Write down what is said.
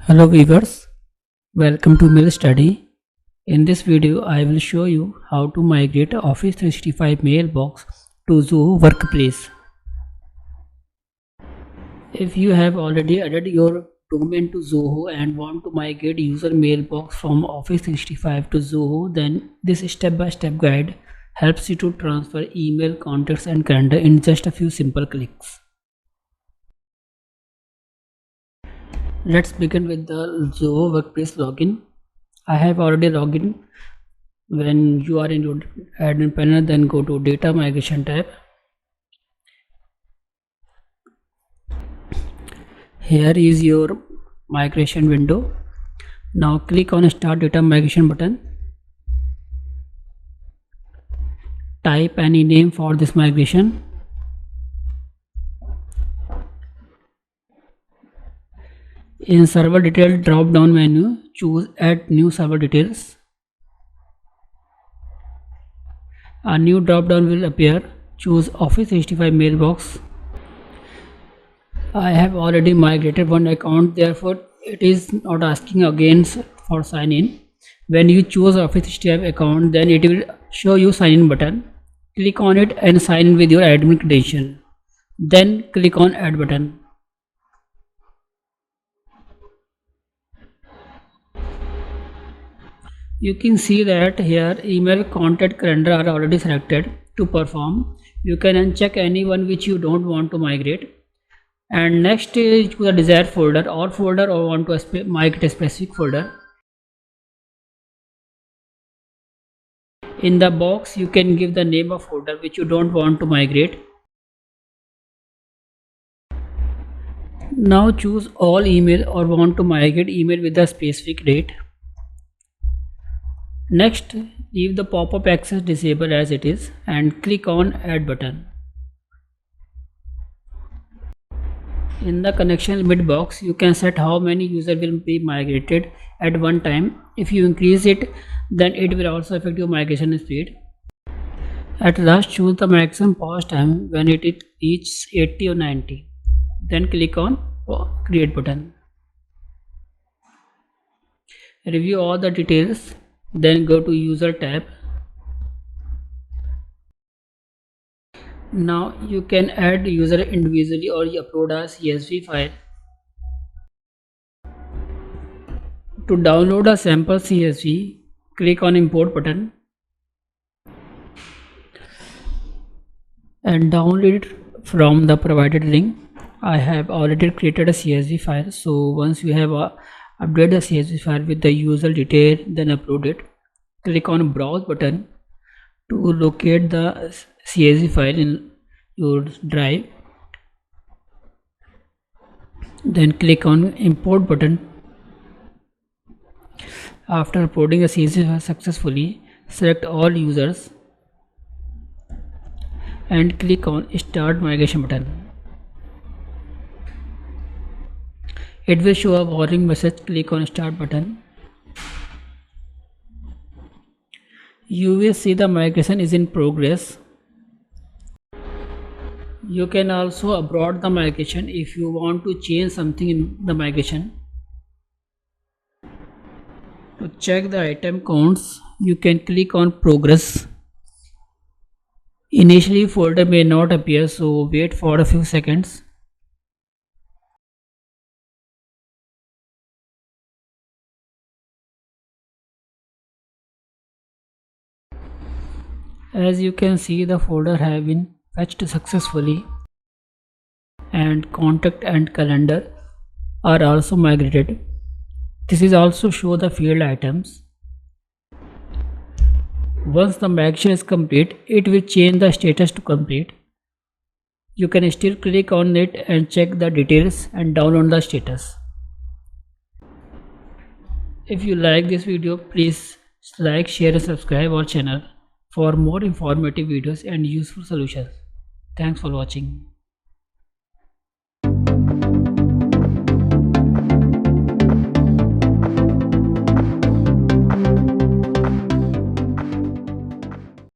Hello viewers, welcome to MailsDaddy. In this video, I will show you how to migrate Office 365 mailbox to Zoho Workplace. If you have already added your domain to Zoho and want to migrate user mailbox from Office 365 to Zoho, then this step-by-step guide helps you to transfer email, contacts and calendar in just a few simple clicks. Let's begin with the Zoho Workplace login. I have already logged in. When you are in your admin panel, then go to Data Migration tab. Here is your migration window. Now click on Start Data Migration button. Type any name for this migration. In server detail drop down menu, choose add new server details. A new drop down will appear. Choose Office 365 mailbox. I have already migrated one account, therefore it is not asking again for sign in. When you choose Office 365 account, then it will show you sign in button. Click on it and sign in with your admin credential. Then click on add button. You can see that here email, contact, calendar are already selected. To perform, you can uncheck any one which you don't want to migrate. And next is choose a desired folder or want to migrate a specific folder. In the box, you can give the name of folder which you don't want to migrate. Now choose all email or want to migrate email with a specific date. Next, leave the pop-up access disabled as it is and click on add button. In the connection limit box, you can set how many users will be migrated at one time. If you increase it, then it will also affect your migration speed. At last, choose the maximum pause time when it reaches 80 or 90. Then click on create button. Review all the details. Then go to user tab. Now you can add user individually or upload a CSV file. To download a sample CSV, click on import button and download it from the provided link. I have already created a CSV file, so once you have update the CSV file with the user detail, then upload it. Click on browse button to locate the CSV file in your drive. Then click on import button. After uploading a CSV file successfully, select all users and click on start migration button. It will show a warning message. Click on start button. You will see the migration is in progress. You can also abort the migration if you want to change something in the migration. To check the item counts, you can click on progress. Initially, folder may not appear, so wait for a few seconds. As you can see, the folder have been fetched successfully and contact and calendar are also migrated. This is also show the field items. Once the migration is complete, it will change the status to complete. You can still click on it and check the details and download the status. If you like this video, please like, share and subscribe our channel for more informative videos and useful solutions. Thanks for watching.